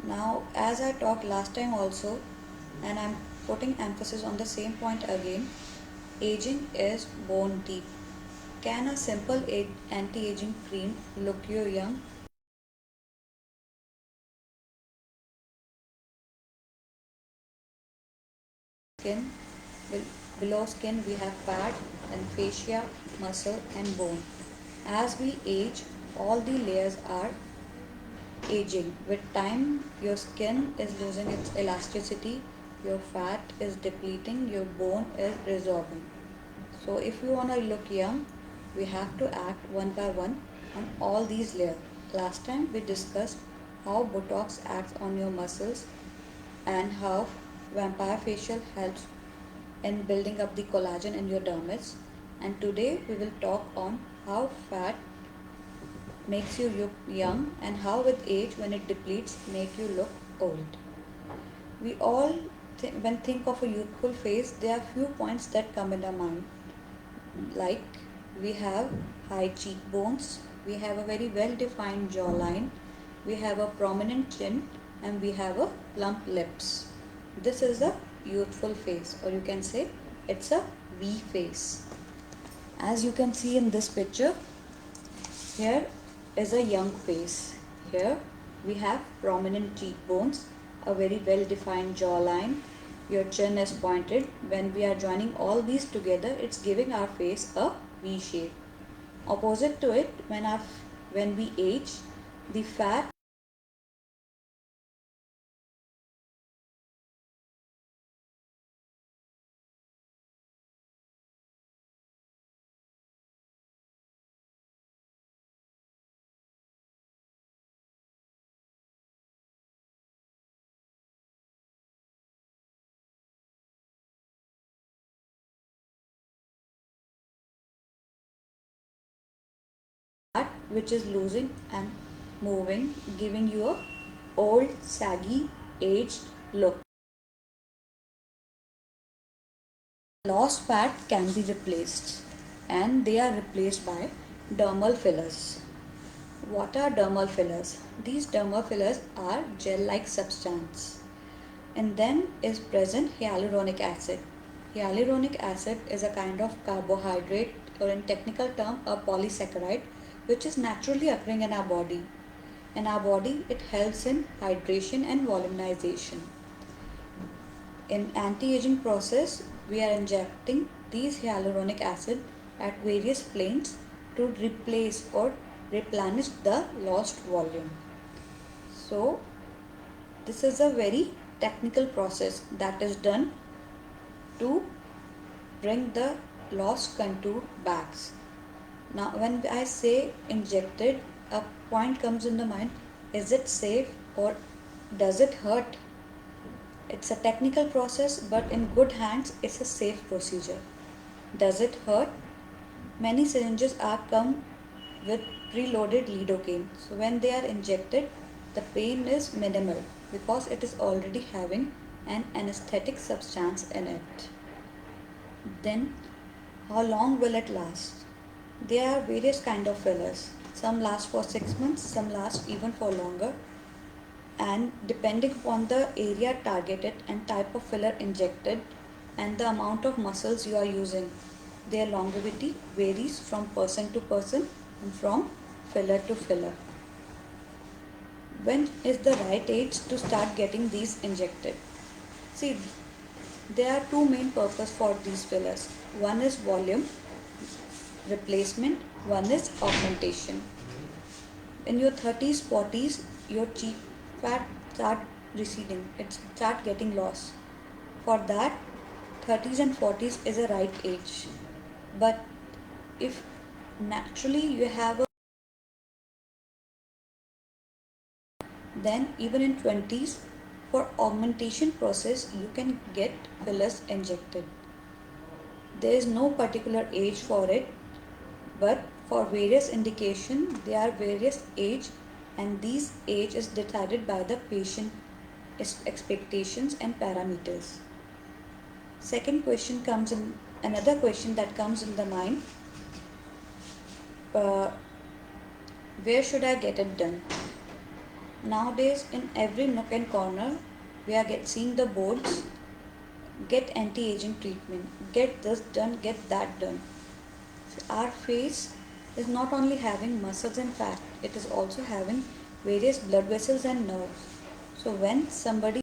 Now, as I talked last time also, and I'm putting emphasis on the same point again, aging is bone deep. Can a simple anti-aging cream look you young? Skin, below skin we have fat and fascia, muscle and bone. As we age, all the layers are aging. With time, your skin is losing its elasticity, your fat is depleting, your bone is resorbing. So, if you want to look young, we have to act one by one on all these layers. Last time we discussed how Botox acts on your muscles and how vampire facial helps in building up the collagen in your dermis. And today we will talk on how fat makes you look young and how with age when it depletes make you look old. We all when think of a youthful face, there are few points that come in our mind, like we have high cheekbones, we have a very well defined jawline, we have a prominent chin, and we have a plump lips. This is a youthful face, or you can say it's a V face. As you can see in this picture, here is a young face. Here we have prominent cheekbones, a very well defined jawline. Your chin is pointed. When we are joining all these together, it's giving our face a V shape. Opposite to it, when we age, the fat which is losing and moving, giving you a old, saggy, aged look. Lost fat can be replaced, and they are replaced by dermal fillers. What are dermal fillers? These dermal fillers are gel-like substance. In them is present hyaluronic acid. Hyaluronic acid is a kind of carbohydrate, or in technical term a polysaccharide, which is naturally occurring in our body. In our body, it helps in hydration and volumization. In anti-aging process, we are injecting these hyaluronic acid at various planes to replace or replenish the lost volume. So, this is a very technical process that is done to bring the lost contour back. Now, when I say injected, a point comes in the mind, is it safe or does it hurt? It's a technical process, but in good hands, it's a safe procedure. Does it hurt? Many syringes are come with preloaded lidocaine. So when they are injected, the pain is minimal because it is already having an anesthetic substance in it. Then, how long will it last? There are various kind of fillers. Some last for 6 months, some last even for longer. And depending upon the area targeted and type of filler injected and the amount of muscles you are using, their longevity varies from person to person and from filler to filler. When is the right age to start getting these injected? See, there are two main purposes for these fillers. One is volume replacement, one is augmentation. In your 30s, 40s, your cheek fat start receding, it start getting lost. For that, 30s and 40s is a right age. But if naturally you have a, then even in 20s, for augmentation process, you can get fillers injected. There is no particular age for it, but for various indication, there are various age, and these age is decided by the patient expectations and parameters. Second question comes in, another question that comes in the mind, uh, where should I get it done? Nowadays, in every nook and corner, we are seeing the boards, get anti-aging treatment, get this done, get that done. Our face is not only having muscles and fat, it is also having various blood vessels and nerves. So when somebody,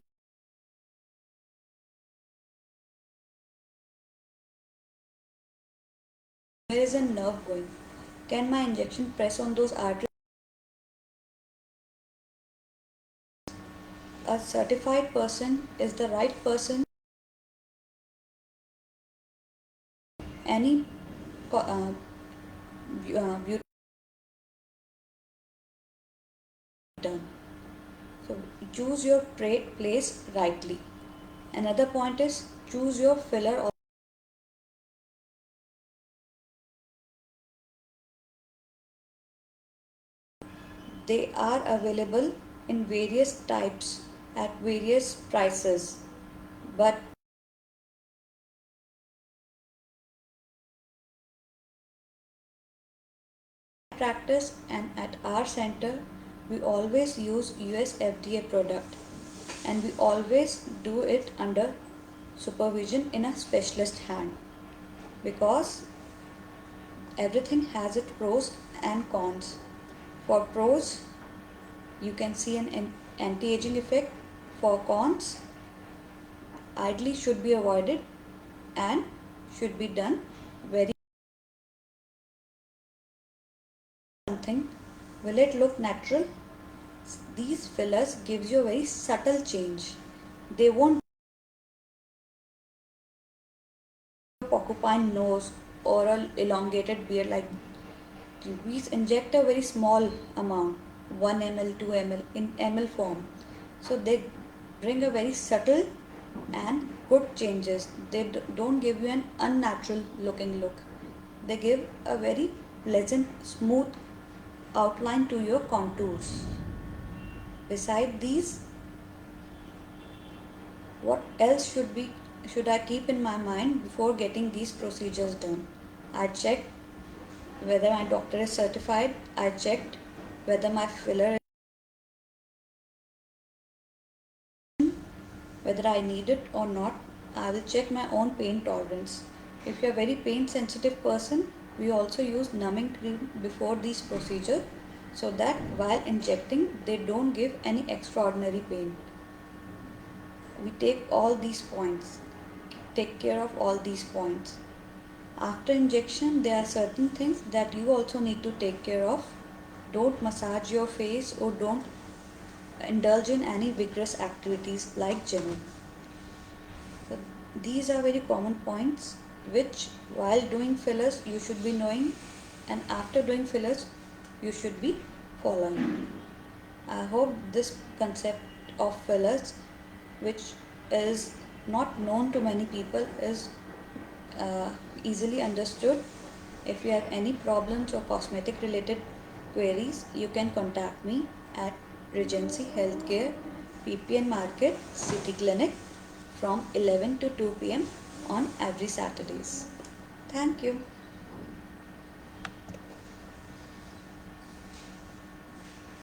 where is a nerve going? Can my injection press on those arteries? A certified person is the right person. Any beauty done. So choose your place rightly. Another point is choose your filler. Or they are available in various types at various prices, but practice and at our center we always use US FDA product, and we always do it under supervision in a specialist hand, because everything has its pros and cons. For pros, you can see an anti-aging effect. For cons, ideally should be avoided and should be done very something. Will it look natural? These fillers gives you a very subtle change. They won't porcupine nose or a elongated beard. Like we inject a very small amount, 1 ml, 2 ml in ml form. So they bring a very subtle and good changes. They don't give you an unnatural looking look. They give a very pleasant, smooth outline to your contours. Beside these, what else should I keep in my mind before getting these procedures done? I checked whether my doctor is certified. I checked whether my filler, whether I need it or not. I will check my own pain tolerance. If you are a very pain sensitive person, we also use numbing cream before these procedures, so that while injecting they don't give any extraordinary pain. We take care of all these points. After injection, there are certain things that you also need to take care of. Don't massage your face or don't indulge in any vigorous activities like gymming. So these are very common points which while doing fillers you should be knowing, and after doing fillers you should be following. I hope this concept of fillers, which is not known to many people, is uh, easily understood. If you have any problems or cosmetic related queries, you can contact me at Regency Healthcare, PPN Market, City Clinic from 11 to 2 p.m. on every Saturdays. Thank you.